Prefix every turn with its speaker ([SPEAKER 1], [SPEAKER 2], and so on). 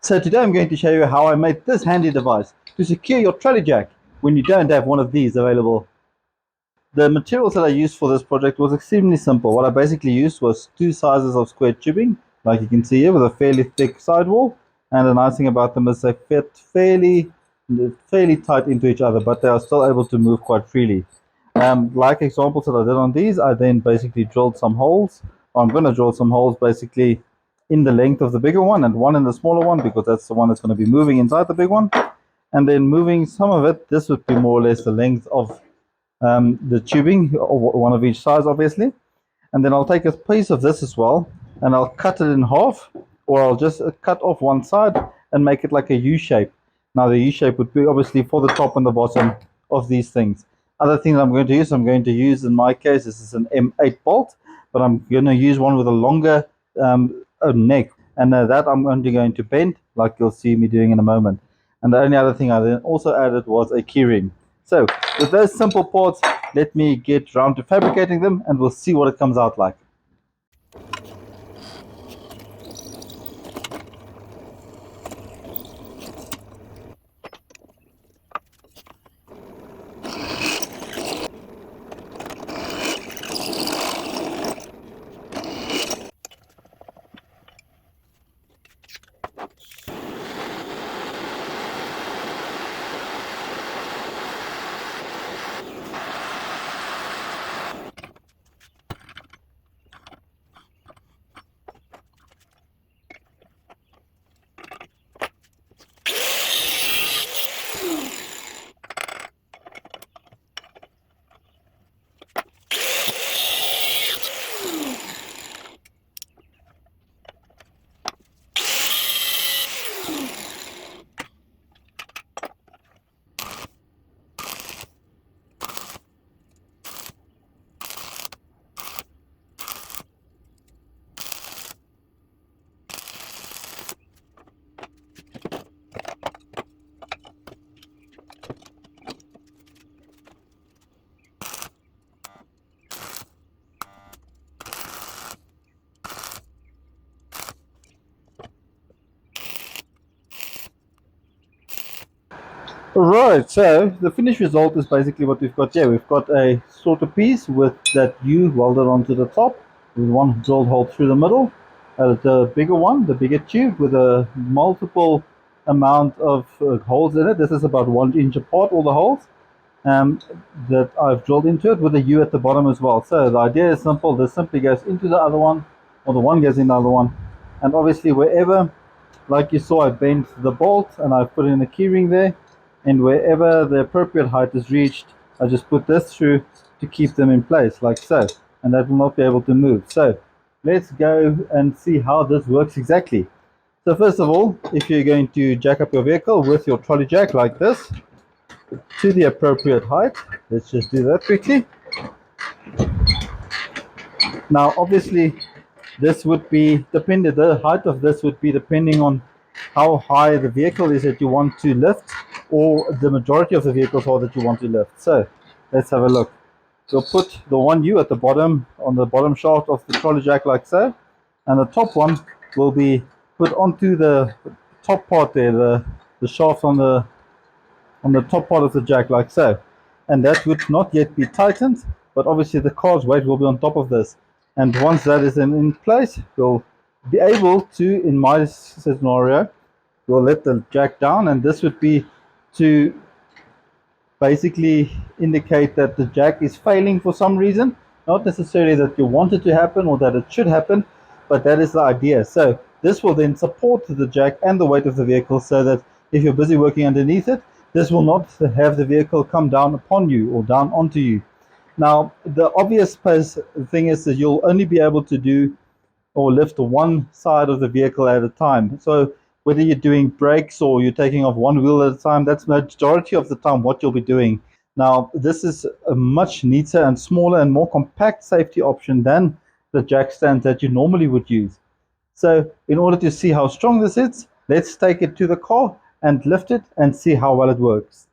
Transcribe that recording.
[SPEAKER 1] So today I'm going to show you how I made this handy device to secure your trolley jack when you don't have one of these available. The materials that I used for this project was extremely simple. What I basically used was two sizes of square tubing, like you can see here, with a fairly thick sidewall. And the nice thing about them is they fit fairly tight into each other, but they are still able to move quite freely. Like examples that I did on these, I then basically drilled some holes. I'm going to drill some holes basically in the length of the bigger one and one in the smaller one, because that's the one that's going to be moving inside the big one. And then moving some of it, this would be more or less the length of the tubing, one of each size obviously. And then I'll take a piece of this as well and I'll cut it in half, or I'll just cut off one side and make it like a U shape. Now the U shape would be obviously for the top and the bottom of these things. Other things I'm going to use, in my case, this is an M8 bolt, but I'm going to use one with a longer neck, and that I'm only going to bend, like you'll see me doing in a moment. And the only other thing I then also added was a keyring. So with those simple parts, let me get round to fabricating them and we'll see what it comes out like. Right, so the finished result is basically what we've got here. We've got a sort of piece with that U welded onto the top, with one drilled hole through the middle. The bigger one, the bigger tube with a multiple amount of holes in it. This is about 1 inch apart, all the holes that I've drilled into it, with a U at the bottom as well. So the idea is simple. This simply goes into the other one, or the one goes in the other one. And obviously wherever, like you saw, I bent the bolt and I put in a keyring there. And wherever the appropriate height is reached, I just put this through to keep them in place, like so, and that will not be able to move. So let's go and see how this works exactly. So first of all, if you're going to jack up your vehicle with your trolley jack like this to the appropriate height, let's just do that quickly. Now obviously this would be dependent, the height of this would be depending on how high the vehicle is that you want to lift, or the majority of the vehicles are that you want to lift. So let's have a look. We'll put the one U at the bottom, on the bottom shaft of the trolley jack like so, and the top one will be put onto the top part there, the shaft on the top part of the jack like so. And that would not yet be tightened, but obviously the car's weight will be on top of this. And once that is in place, we'll be able to, in my scenario, we'll let the jack down, and this would be to basically indicate that the jack is failing for some reason. Not necessarily that you want it to happen or that it should happen, but that is the idea. So this will then support the jack and the weight of the vehicle, so that if you're busy working underneath it, this will not have the vehicle come down upon you or down onto you. Now the obvious thing is that you'll only be able to do or lift one side of the vehicle at a time. So whether you're doing brakes or you're taking off one wheel at a time, that's majority of the time what you'll be doing. Now this is a much neater and smaller and more compact safety option than the jack stands that you normally would use. So in order to see how strong this is, let's take it to the car and lift it and see how well it works.